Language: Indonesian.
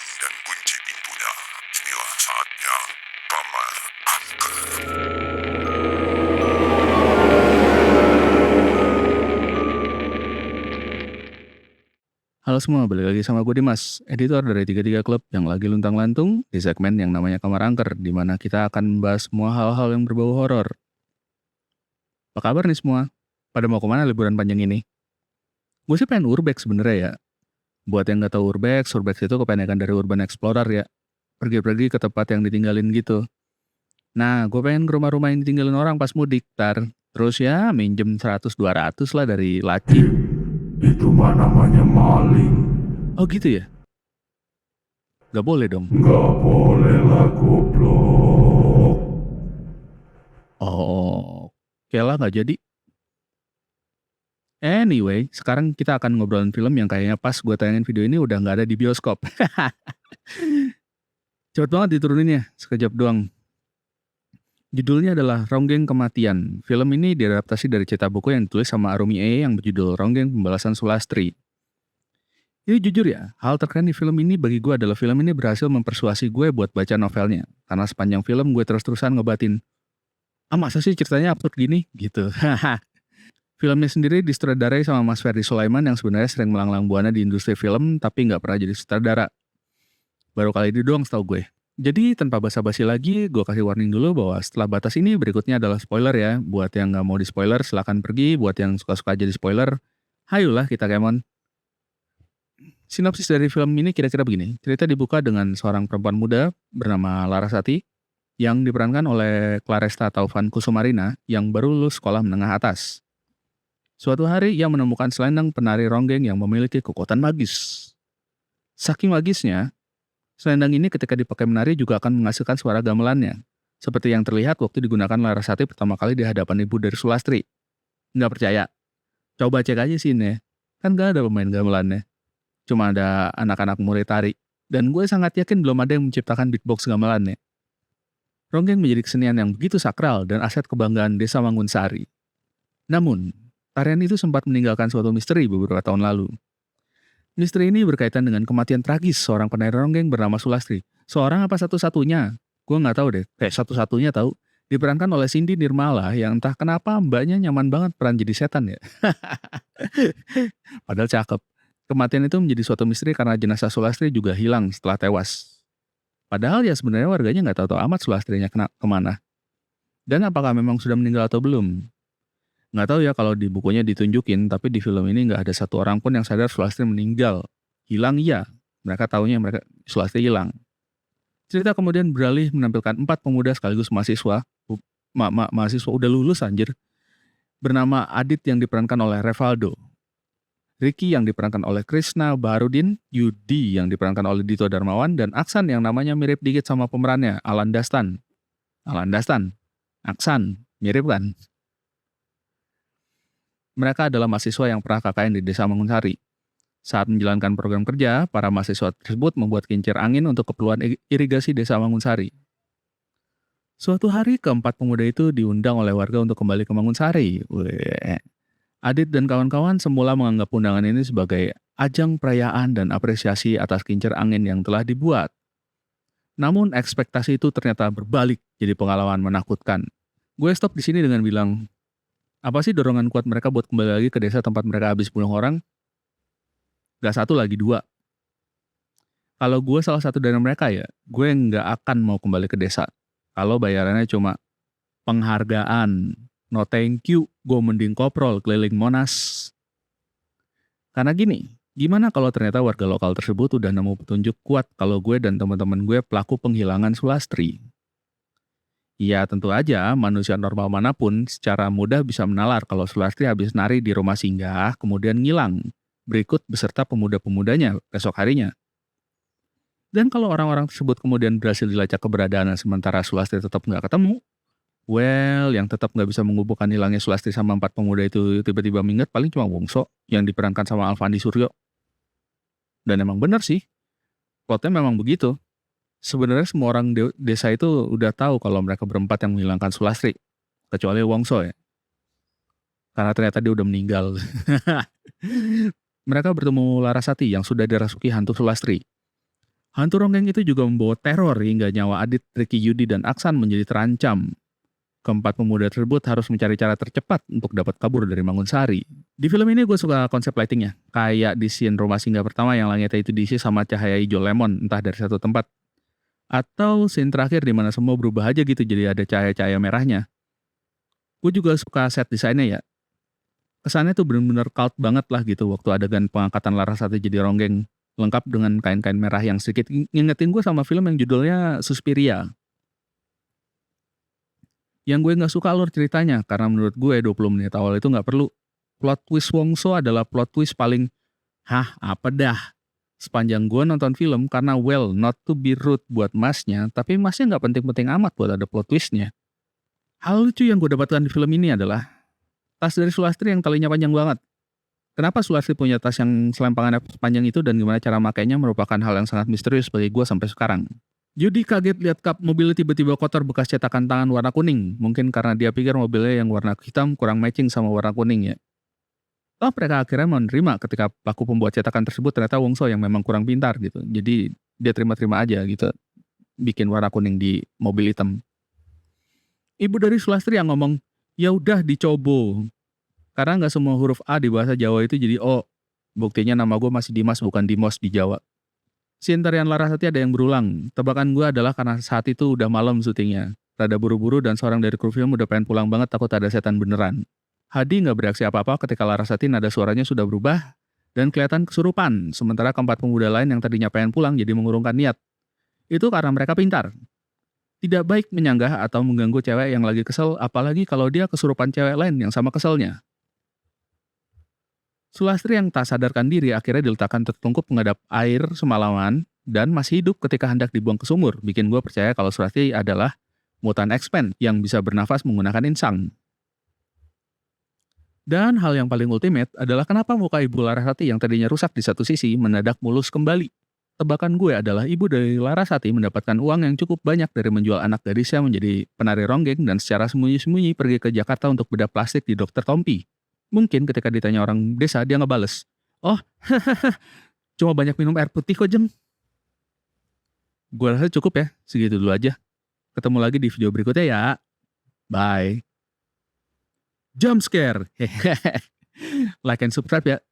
dan kunci pintunya. Inilah saatnya kamar angker. Halo semua, balik lagi sama gue Dimas, editor dari 33 Club yang lagi luntang-lantung di segmen yang namanya Kamar Angker, di mana kita akan membahas semua hal-hal yang berbau horor. Apa kabar nih semua? Pada mau kemana liburan panjang ini? Gue sih pengen urbex sebenernya ya. Buat yang nggak tahu urbex itu kependekan dari Urban Explorer ya. Pergi-pergi ke tempat yang ditinggalin gitu. Nah, gue pengen ke rumah-rumah yang ditinggalin orang pas mudik, terus ya minjem 100-200 lah dari laci. Itu mah namanya maling. Oh gitu ya? Gak boleh dong. Nggak boleh lah goblok. Oh, oke lah gak jadi. Anyway, sekarang kita akan ngobrolin film yang kayaknya pas gue tayangin video ini udah nggak ada di bioskop. Cepet banget dituruninnya, sekejap doang. Judulnya adalah Ronggeng Kematian. Film ini diadaptasi dari cerita buku yang ditulis sama Arumi E yang berjudul Ronggeng Pembalasan Sulastri. Jadi jujur ya, hal terkeren di film ini bagi gue adalah film ini berhasil mempersuasi gue buat baca novelnya. Karena sepanjang film gue terus-terusan ngebatin, masa sih ceritanya absurd gini? Gitu. Filmnya sendiri disutradarai sama Mas Ferdi Sulaiman yang sebenarnya sering melanglang buana di industri film tapi nggak pernah jadi sutradara. Baru kali ini doang setahu gue. Jadi tanpa basa-basi lagi, gue kasih warning dulu bahwa setelah batas ini berikutnya adalah spoiler ya. Buat yang nggak mau di spoiler silahkan pergi, buat yang suka-suka aja di spoiler, hayulah kita kemon. Sinopsis dari film ini kira-kira begini. Cerita dibuka dengan seorang perempuan muda bernama Larasati yang diperankan oleh Claresta Taufan Kusumarina yang baru lulus sekolah menengah atas. Suatu hari ia menemukan selendang penari ronggeng yang memiliki kekuatan magis. Saking magisnya, selendang ini ketika dipakai menari juga akan menghasilkan suara gamelannya. Seperti yang terlihat waktu digunakan Larasati pertama kali di hadapan ibu dari Sulastri. Nggak percaya? Coba cek aja sih nih. Kan gak ada pemain gamelannya. Cuma ada anak-anak murid tari. Dan gue sangat yakin belum ada yang menciptakan beatbox gamelannya. Ronggeng menjadi kesenian yang begitu sakral dan aset kebanggaan desa Mangunsari. Namun, tarian itu sempat meninggalkan suatu misteri beberapa tahun lalu. Misteri ini berkaitan dengan kematian tragis seorang penari ronggeng bernama Sulastri. Seorang apa satu-satunya? Gue nggak tahu deh, kayak satu-satunya tahu. Diperankan oleh Cindy Nirmala yang entah kenapa mbaknya nyaman banget peran jadi setan ya. Padahal cakep. Kematian itu menjadi suatu misteri karena jenazah Sulastri juga hilang setelah tewas. Padahal ya sebenarnya warganya nggak tahu-tahu amat Sulastrinya kemana. Dan apakah memang sudah meninggal atau belum? Nggak tahu ya kalau di bukunya ditunjukin, tapi di film ini nggak ada satu orang pun yang sadar Sulastri meninggal. Hilang iya, mereka taunya Sulastri hilang. Cerita kemudian beralih menampilkan 4 pemuda sekaligus mahasiswa, mahasiswa udah lulus anjir, bernama Adit yang diperankan oleh Revaldo, Ricky yang diperankan oleh Krishna Baharudin, Yudi yang diperankan oleh Dito Darmawan, dan Aksan yang namanya mirip dikit sama pemerannya, Alan Dastan. Aksan, mirip kan? Mereka adalah mahasiswa yang pernah KKN di Desa Mangunsari. Saat menjalankan program kerja, para mahasiswa tersebut membuat kincir angin untuk keperluan irigasi Desa Mangunsari. Suatu hari, keempat pemuda itu diundang oleh warga untuk kembali ke Mangunsari. Adit dan kawan-kawan semula menganggap undangan ini sebagai ajang perayaan dan apresiasi atas kincir angin yang telah dibuat. Namun ekspektasi itu ternyata berbalik jadi pengalaman menakutkan. Gue stop di sini dengan bilang, apa sih dorongan kuat mereka buat kembali lagi ke desa tempat mereka habis bunuh orang? Gak satu lagi 2. Kalau gue salah satu dari mereka ya, gue nggak akan mau kembali ke desa. Kalau bayarannya cuma penghargaan, no thank you, gue mending koprol keliling Monas. Karena gini, gimana kalau ternyata warga lokal tersebut udah nemu petunjuk kuat kalau gue dan teman-teman gue pelaku penghilangan Sulastri? Ya tentu aja manusia normal manapun secara mudah bisa menalar kalau Sulastri habis nari di rumah singgah kemudian ngilang, berikut beserta pemuda-pemudanya besok harinya. Dan kalau orang-orang tersebut kemudian berhasil dilacak keberadaannya sementara Sulastri tetap nggak ketemu, well yang tetap nggak bisa menghubungkan hilangnya Sulastri sama 4 pemuda itu tiba-tiba minget paling cuma Wongso yang diperankan sama Alfandi Suryo. Dan emang bener sih, plotnya memang begitu. Sebenarnya semua orang desa itu udah tahu kalau mereka berempat yang menghilangkan Sulastri, kecuali Wongso ya. Karena ternyata dia udah meninggal. Mereka bertemu Larasati yang sudah dirasuki hantu Sulastri. Hantu ronggeng itu juga membawa teror hingga nyawa Adit, Ricky, Yudi, dan Aksan menjadi terancam. Keempat pemuda tersebut harus mencari cara tercepat untuk dapat kabur dari Mangunsari. Di film ini gue suka konsep lightingnya. Kayak di scene rumah singgah pertama yang langitnya itu diisi sama cahaya hijau lemon entah dari satu tempat. Atau scene terakhir di mana semua berubah aja gitu jadi ada cahaya-cahaya merahnya. Gue juga suka set desainnya ya. Kesannya tuh bener-bener cult banget lah gitu waktu adegan pengangkatan Larasati jadi ronggeng. Lengkap dengan kain-kain merah yang sedikit ngingetin gue sama film yang judulnya Suspiria. Yang gue nggak suka alur ceritanya, karena menurut gue 20 menit awal itu nggak perlu. Plot twist Wongso adalah plot twist paling, hah apa dah. Sepanjang gue nonton film karena well not to be rude buat masnya, tapi masnya nggak penting-penting amat buat ada plot twistnya. Hal lucu yang gue dapatkan di film ini adalah tas dari Sulastri yang talinya panjang banget. Kenapa Sulastri punya tas yang selempangannya panjang itu dan gimana cara makainya merupakan hal yang sangat misterius bagi gue sampai sekarang. Yudi kaget lihat kap mobilnya tiba-tiba kotor bekas cetakan tangan warna kuning. Mungkin karena dia pikir mobilnya yang warna hitam kurang matching sama warna kuning ya. Toh mereka akhirnya menerima ketika pelaku pembuat cetakan tersebut ternyata Wongso yang memang kurang pintar gitu. Jadi dia terima-terima aja gitu. Bikin warna kuning di mobil hitam. Ibu dari Sulastri yang ngomong, ya udah dicoba. Karena nggak semua huruf A di bahasa Jawa itu jadi O. Buktinya nama gue masih Dimas bukan Dimos di Jawa. Scene tarian Larasati ada yang berulang. Tebakan gue adalah karena saat itu udah malam syutingnya. Rada buru-buru dan seorang dari kru film udah pengen pulang banget takut ada setan beneran. Hadi nggak bereaksi apa-apa ketika Larasati nada suaranya sudah berubah dan kelihatan kesurupan. Sementara keempat pemuda lain yang tadinya pengen pulang jadi mengurungkan niat. Itu karena mereka pintar. Tidak baik menyanggah atau mengganggu cewek yang lagi kesel, apalagi kalau dia kesurupan cewek lain yang sama keselnya. Sulastri yang tak sadarkan diri akhirnya diletakkan tertungkup menghadap air semalaman dan masih hidup ketika hendak dibuang ke sumur. Bikin gue percaya kalau Sulastri adalah mutan X-Men yang bisa bernafas menggunakan insang. Dan hal yang paling ultimate adalah kenapa muka ibu Larasati yang tadinya rusak di satu sisi mendadak mulus kembali. Tebakan gue adalah ibu dari Larasati mendapatkan uang yang cukup banyak dari menjual anak gadisnya menjadi penari ronggeng dan secara sembunyi-sembunyi pergi ke Jakarta untuk bedah plastik di Dr. Tompi. Mungkin ketika ditanya orang desa, dia ngebales, oh, cuma banyak minum air putih kok Jeng. Gue rasa cukup ya, segitu dulu aja. Ketemu lagi di video berikutnya ya. Bye. Jump scare. Like and subscribe ya.